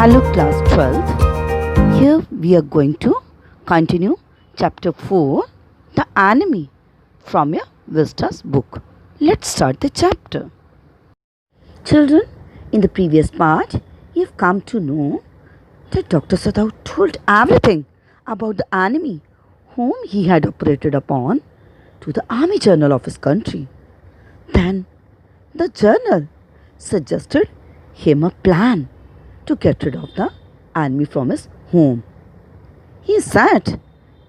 Hello class 12th. Here we are going to continue chapter 4, The Enemy, from your Vista's book. Let's start the chapter. Children, in the previous part, you've come to know that Dr. Sadao told everything about the enemy whom he had operated upon to the army journal of his country. Then the journal suggested him a plan to get rid of the enemy from his home. He said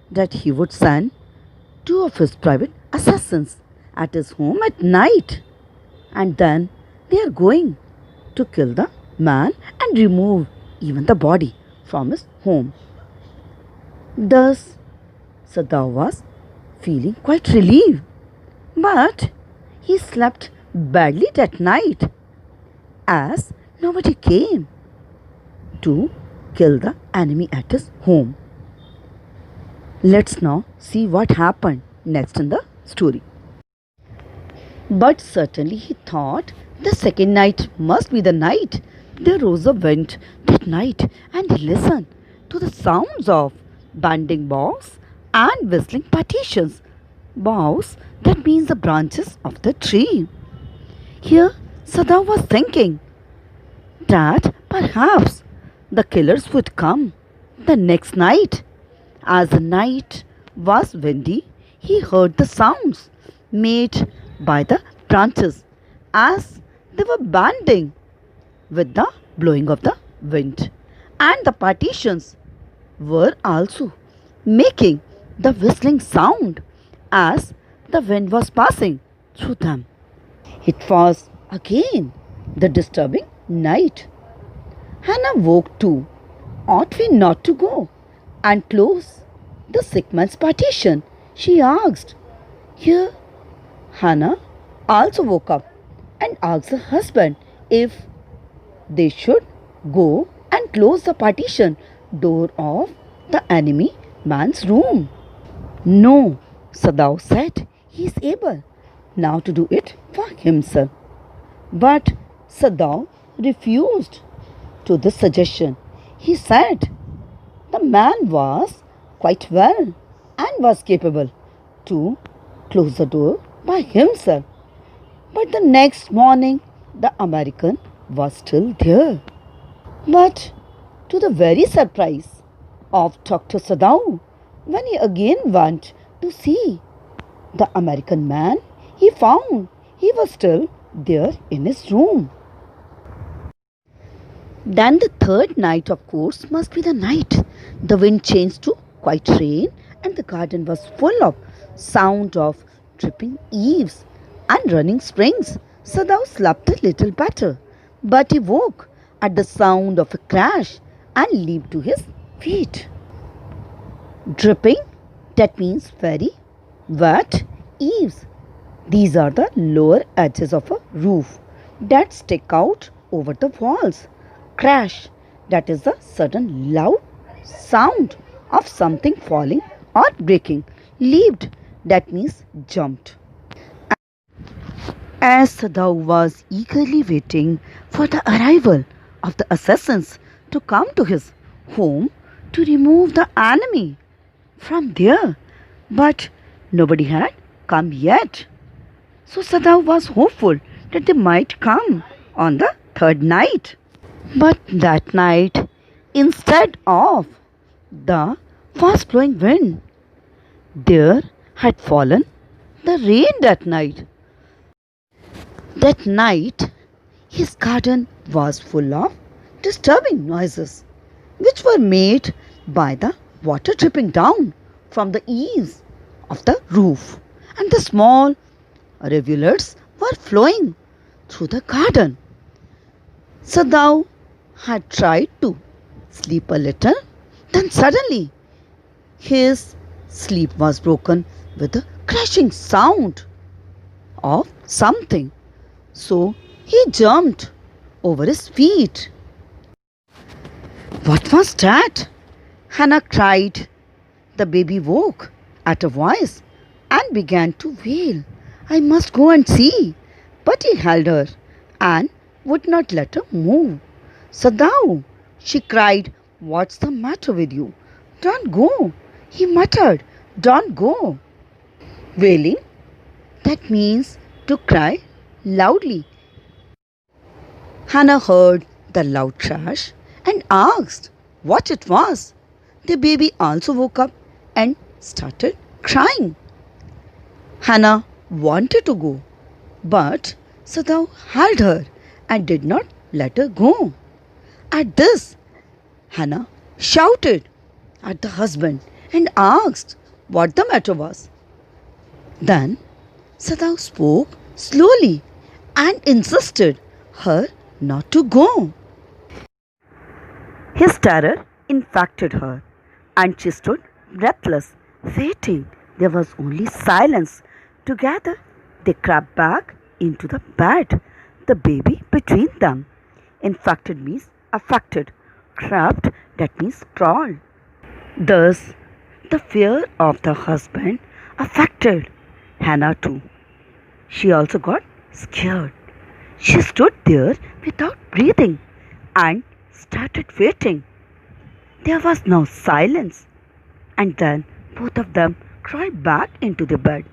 that he would send 2 of his private assassins at his home at night, and then they are going to kill the man and remove even the body from his home. Thus, Sadao was feeling quite relieved, but he slept badly that night as nobody came to kill the enemy at his home. Let's now see what happened next in the story. But certainly he thought the second night must be the night. There rose a wind that night, and he listened to the sounds of bending boughs and whistling partitions. Boughs, that means the branches of the tree. Here Sadao was thinking that perhaps the killers would come the next night. As the night was windy, he heard the sounds made by the branches as they were bending with the blowing of the wind, and the partitions were also making the whistling sound as the wind was passing through them. It was again the disturbing night. Hannah woke too. Ought we not to go and close the sick man's partition? She asked. Here, Hannah also woke up and asked her husband if they should go and close the partition door of the enemy man's room. No, Sadao said, he is able now to do it for himself. But Sadao refused to this suggestion. He said the man was quite well and was capable to close the door by himself. But the next morning the American was still there. But to the very surprise of Dr. Sadao, when he again went to see the American man, he found he was still there in his room. Then the third night, of course, must be the night. The wind changed to quite rain, and the garden was full of sound of dripping eaves and running springs. Sadao slept a little better, but he woke at the sound of a crash and leaped to his feet. Dripping, that means very wet eaves. These are the lower edges of a roof that stick out over the walls. Crash, that is the sudden loud sound of something falling or breaking. Leaped, that means jumped. As Sadao was eagerly waiting for the arrival of the assassins to come to his home to remove the enemy from there, but nobody had come yet. So Sadao was hopeful that they might come on the third night. But that night, instead of the fast blowing wind, there had fallen the rain that night. That night, his garden was full of disturbing noises, which were made by the water dripping down from the eaves of the roof, and the small rivulets were flowing through the garden. Sadao had tried to sleep a little, then suddenly his sleep was broken with a crashing sound of something. So he jumped over his feet. What was that? Hannah cried. The baby woke at a voice and began to wail. I must go and see. But he held her and would not let her move. Sadao, She cried, "What's the matter with you?" "Don't go," he muttered. "Don't go." Wailing, that means to cry loudly. Hannah heard the loud crash and asked what it was. The baby also woke up and started crying. Hannah wanted to go, but Sadhu held her and did not let her go. At this, Hannah shouted at the husband and asked what the matter was. Then Sadhu spoke slowly and insisted her not to go. His terror infected her, and she stood breathless, waiting. There was only silence. Together, they crept back into the bed, the baby between them. Infected means affected. Crept, that means crawled. Thus, the fear of the husband affected Hannah too. She also got scared. She stood there without breathing and started waiting. There was now silence, and then both of them crawled back into the bed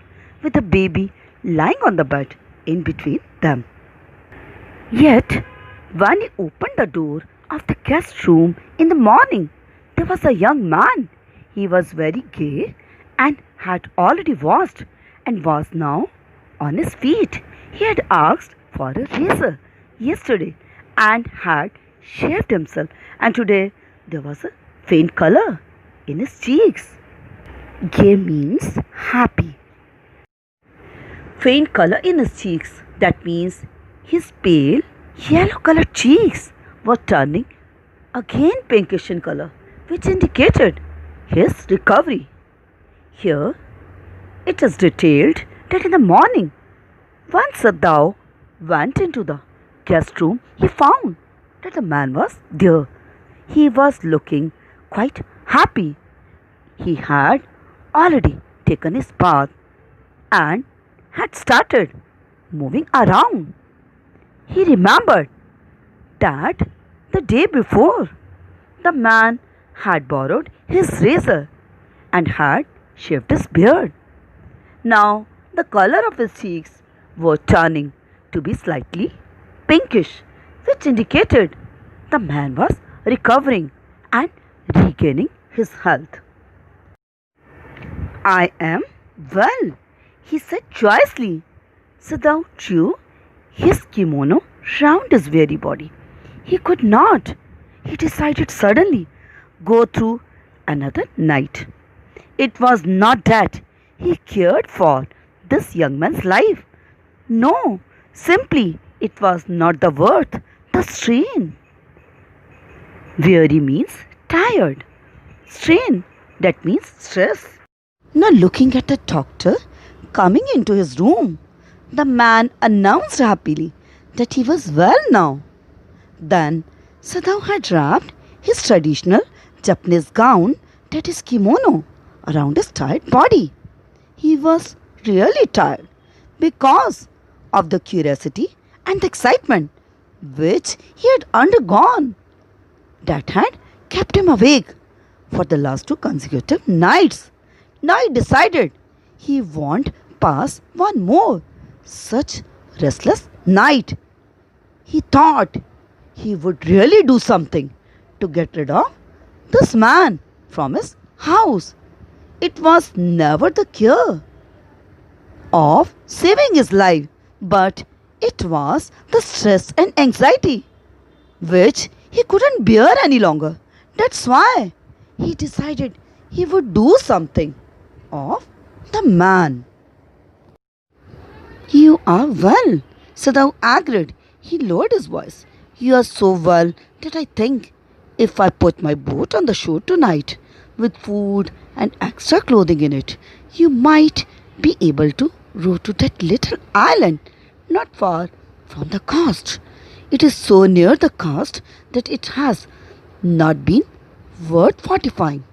with the baby lying on the bed in between them. Yet, when he opened the door of the guest room in the morning, there was a young man. He was very gay and had already washed and was now on his feet. He had asked for a razor yesterday and had shaved himself, and today there was a faint color in his cheeks. Gay means happy. Faint color in his cheeks, that means his pale yellow colored cheeks were turning again pinkish in color, which indicated his recovery. Here it is detailed that in the morning, once Sadhu went into the guest room, he found that the man was there. He was looking quite happy. He had already taken his bath and had started moving around. He remembered that the day before the man had borrowed his razor and had shaved his beard. Now the color of his cheeks were turning to be slightly pinkish, which indicated the man was recovering and regaining his health. "I am well," he said joyously. Sadhu drew his kimono round his weary body. He could not, he decided suddenly, go through another night. It was not that he cared for this young man's life. No, simply it was not the worth, the strain. Weary means tired. Strain, that means stress. Now looking at the doctor coming into his room, the man announced happily that he was well now. Then Sadhu had wrapped his traditional Japanese gown, that is kimono, around his tired body. He was really tired because of the curiosity and the excitement which he had undergone that had kept him awake for the last 2 consecutive nights. Now he decided he won't pass one more such restless night. He thought he would really do something to get rid of this man from his house. It was never the cure of saving his life, but it was the stress and anxiety which he couldn't bear any longer. That's why he decided he would do something of the man. "You are well," Sadhu agreed. He lowered his voice. "You are so well that I think if I put my boat on the shore tonight with food and extra clothing in it, you might be able to row to that little island not far from the coast. It is so near the coast that it has not been worth fortifying."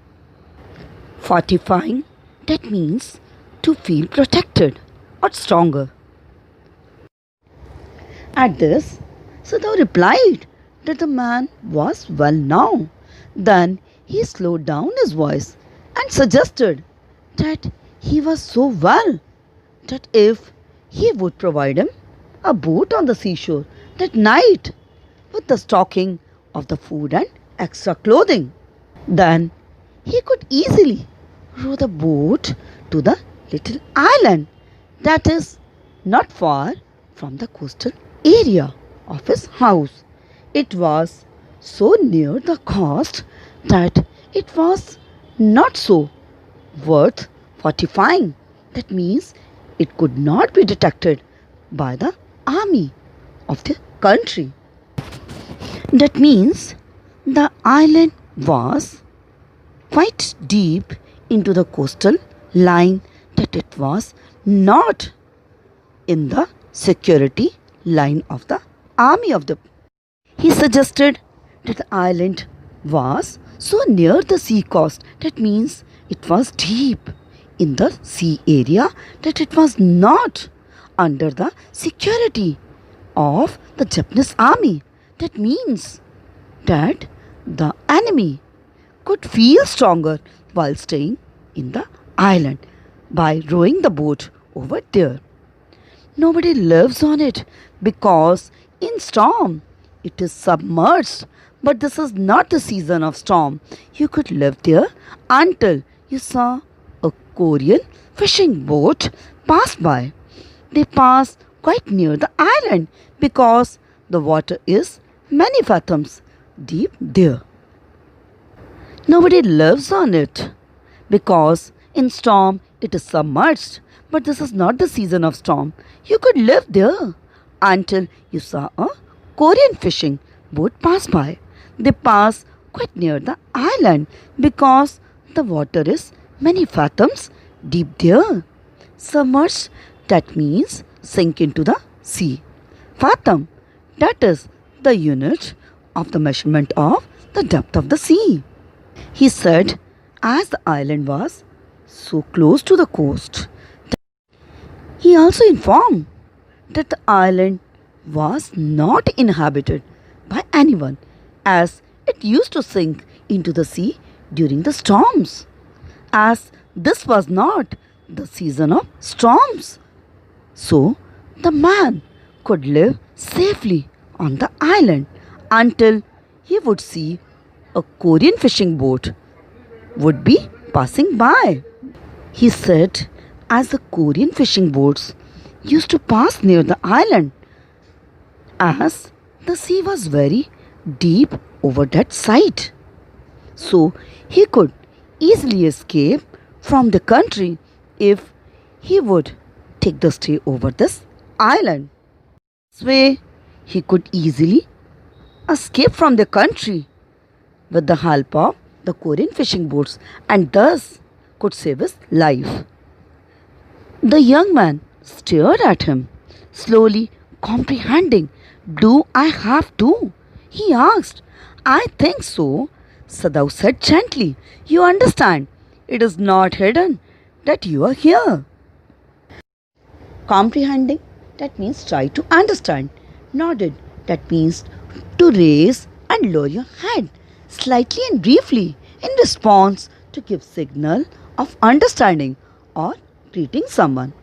Fortifying, that means to feel protected or stronger. At this, Sadhu replied, that the man was well now. Then he slowed down his voice and suggested that he was so well that if he would provide him a boat on the seashore that night with the stocking of the food and extra clothing, then he could easily row the boat to the little island that is not far from the coastal area of his house. It was so near the coast that it was not so worth fortifying. That means it could not be detected by the army of the country. That means the island was quite deep into the coastal line, that it was not in the security line of the army of the. He suggested that the island was so near the sea coast, that means it was deep in the sea area, that it was not under the security of the Japanese army. That means that the enemy could feel stronger while staying in the island by rowing the boat over there. Nobody lives on it because in storm it is submerged. But this is not the season of storm. You could live there until you saw a Korean fishing boat pass by. They pass quite near the island because the water is many fathoms deep there. Nobody lives on it because in storm it is submerged. But this is not the season of storm. You could live there until you saw a Korean fishing boat pass by. They pass quite near the island because the water is many fathoms deep there. Submerged, that means sink into the sea. Fathom, that is the unit of the measurement of the depth of the sea. He said, as the island was so close to the coast, he also informed that the island was not inhabited by anyone, as it used to sink into the sea during the storms. As this was not the season of storms, so the man could live safely on the island until he would see a Korean fishing boat would be passing by. He said, as the Korean fishing boats used to pass near the island, as the sea was very deep over that side, so he could easily escape from the country if he would take the stay over this island. This way, he could easily escape from the country with the help of the Korean fishing boats and thus could save his life. The young man stared at him, slowly comprehending. Do I have to? He asked. I think so, Sadao said gently. You understand, it is not hidden that you are here. Comprehending, that means try to understand. Nodded, that means to raise and lower your head slightly and briefly in response to give signal of understanding or greeting someone.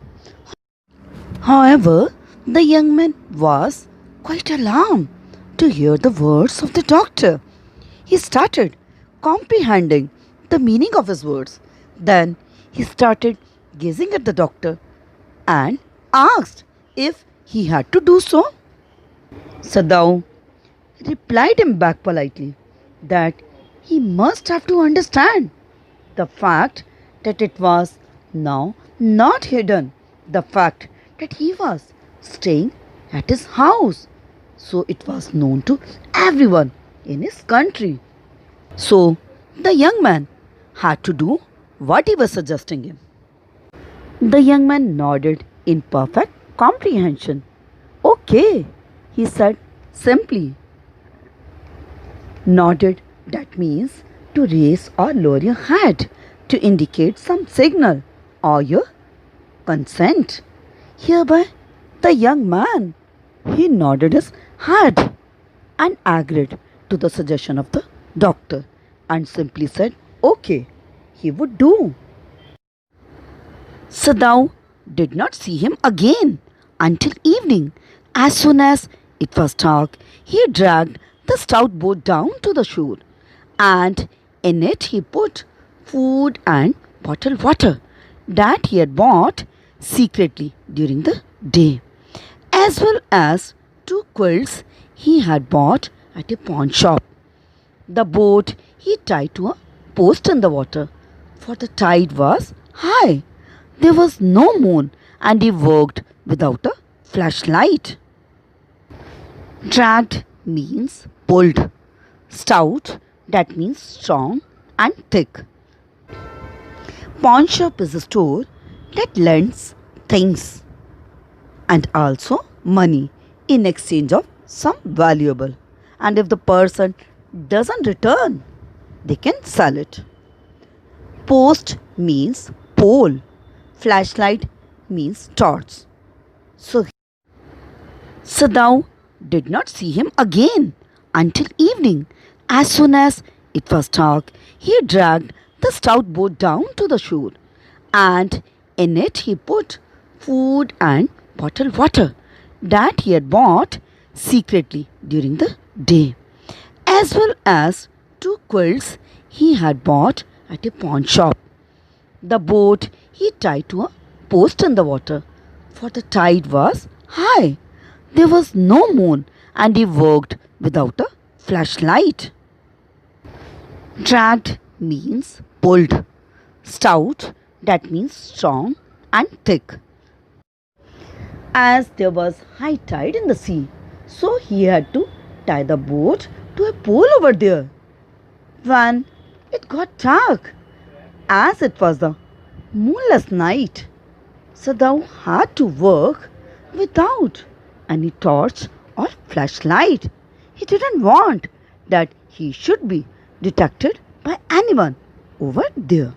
However, the young man was quite alarmed to hear the words of the doctor. He started comprehending the meaning of his words. Then he started gazing at the doctor and asked if he had to do so. Sadao replied him back politely that he must have to understand the fact that it was now not hidden, the fact that he was staying at his house, so it was known to everyone in his country. So the young man had to do what he was suggesting him. The young man nodded in perfect comprehension. Okay, he said simply. Nodded, that means to raise or lower your head to indicate some signal or your consent. Hereby, the young man, he nodded his head. and agreed to the suggestion of the doctor and simply said, okay, he would do. Sadao did not see him again until evening. As soon as it was dark, he dragged the stout boat down to the shore, and in it he put food and bottled water that he had bought secretly during the day, as well as two quilts he had bought at a pawn shop. The boat he tied to a post in the water, for the tide was high. There was no moon, and he worked without a flashlight. Dragged means pulled. Stout, that means strong and thick. Pawn shop is a store that lends things and also money in exchange of some valuable. And if the person doesn't return, they can sell it. Post means pole. Flashlight means torch. So Sadao did not see him again until evening. As soon as it was dark, he dragged the stout boat down to the shore, and in it he put food and bottled water that he had bought secretly during the day, as well as two quilts he had bought at a pawn shop. The boat he tied to a post in the water, for the tide was high. There was no moon, and he worked without a flashlight. Dragged means pulled. Stout, that means strong and thick. As there was high tide in the sea, so he had to tie the boat to a pole over there. When it got dark, as it was the moonless night, Sadao had to work without any torch or flashlight. He didn't want that he should be detected by anyone over there.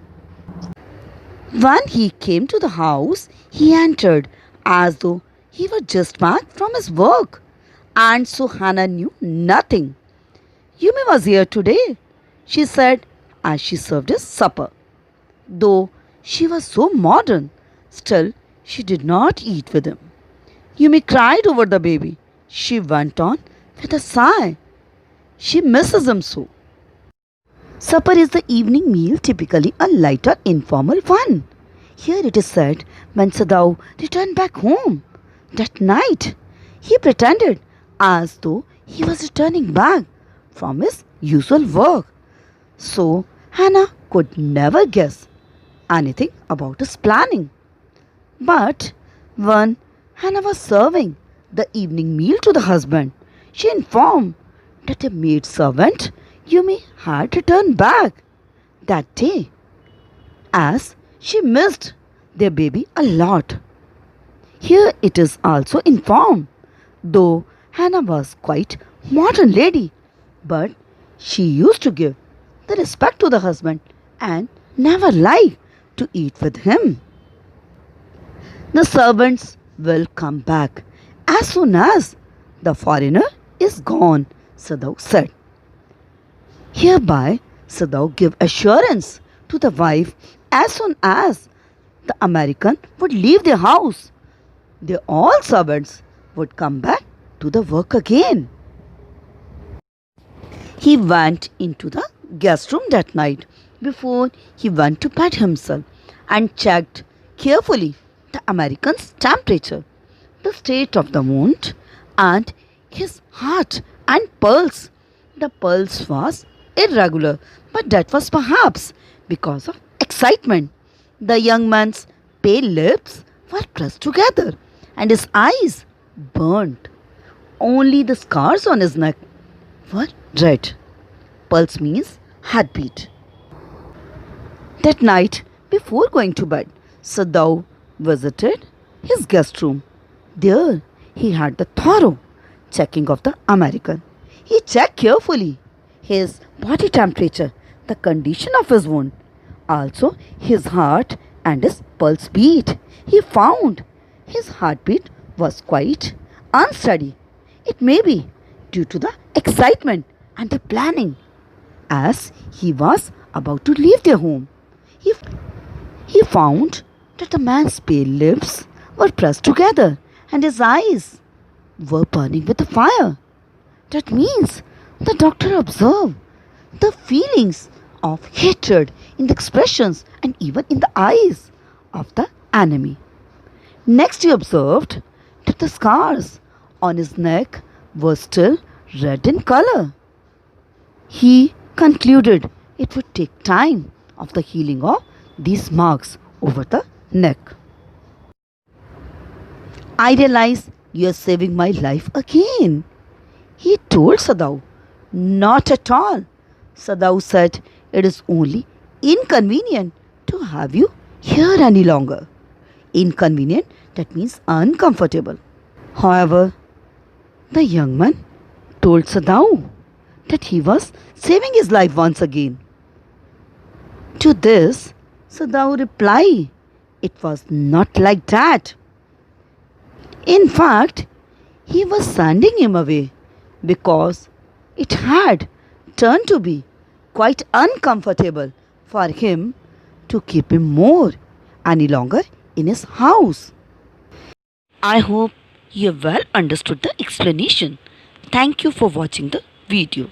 When he came to the house, he entered as though he was just back from his work, and so Hannah knew nothing. Yumi was here today, she said as she served his supper. Though she was so modern, still she did not eat with him. Yumi cried over the baby. She went on with a sigh. She misses him so. Supper is the evening meal, typically a lighter, informal one. Here it is said when Sadao returned back home that night, he pretended as though he was returning back from his usual work. So Hannah could never guess anything about his planning. But when Hannah was serving the evening meal to the husband, she informed that a maid servant, Yumi, had returned back that day, as she missed their baby a lot. Here it is also informed, though Hannah was quite modern lady, but she used to give the respect to the husband and never liked to eat with him. The servants will come back as soon as the foreigner is gone, Sadao said. Hereby, Sadao gave assurance to the wife as soon as the American would leave the house. The all servants would come back to the work again. He went into the guest room that night before he went to bed himself and checked carefully the American's temperature, the state of the wound, and his heart and pulse. The pulse was irregular, but that was perhaps because of excitement. The young man's pale lips were pressed together and his eyes burnt. Only the scars on his neck were red. Pulse means heartbeat. That night, before going to bed, Sadao visited his guest room. There, he had the thorough checking of the American. He checked carefully his body temperature, the condition of his wound, also his heart and his pulse beat. He found his heartbeat was quite unsteady. It may be due to the excitement and the planning. As he was about to leave their home, he, he found that the man's pale lips were pressed together and his eyes were burning with the fire. That means the doctor observed the feelings of hatred in the expressions and even in the eyes of the enemy. Next, he observed that the scars on his neck were still red in color. He concluded it would take time of the healing of these marks over the neck. I realize you are saving my life again, he told Sadao. Not at all, Sadao said. It is only inconvenient to have you here any longer. Inconvenient, that means uncomfortable. However, the young man told Sadao that he was saving his life once again. To this, Sadao replied, it was not like that. In fact, he was sending him away because it had turned to be quite uncomfortable for him to keep him more any longer in his house. I hope you have well understood the explanation. Thank you for watching the video.